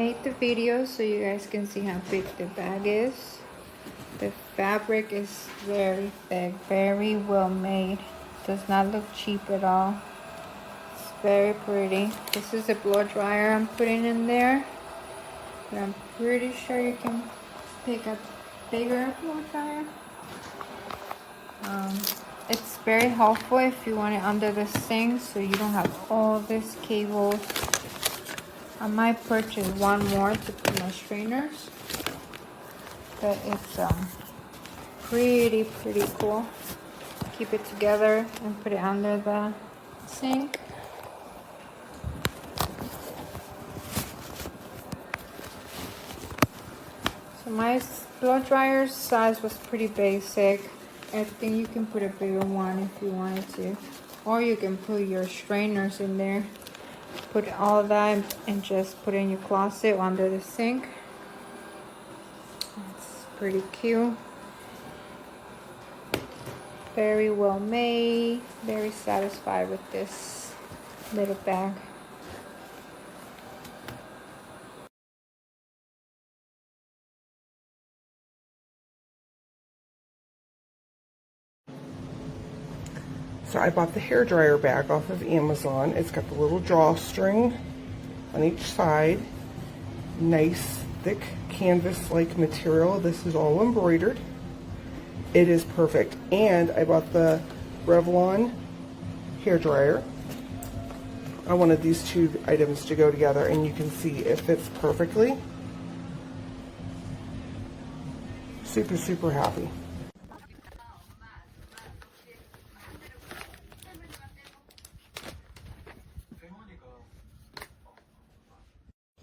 made the video so you guys can see how big the bag is. The fabric is very thick, very well made. Does not look cheap at all. It's very pretty. This is a blow dryer I'm putting in there, but I'm pretty sure you can pick a bigger blow dryer. It's very helpful if you want it under the sink so you don't have all these cables. I might purchase one more to put my strainers, but it's pretty cool. Keep it together and put it under the sink. So my blow dryer size was pretty basic. I think you can put a bigger one if you wanted to, or you can put your strainers in there. Put all that and just put it in your closet or under the sink. It's pretty cute. Very well made. Very satisfied with this little bag. So I bought the hairdryer bag off of Amazon. It's got the little drawstring on each side. Nice, thick canvas-like material. This is all embroidered. It is perfect. And I bought the Revlon hairdryer. I wanted these two items to go together, and you can see it fits perfectly. Super happy.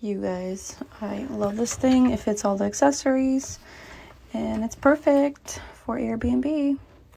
You guys, I love this thing. It fits all the accessories and it's perfect for Airbnb.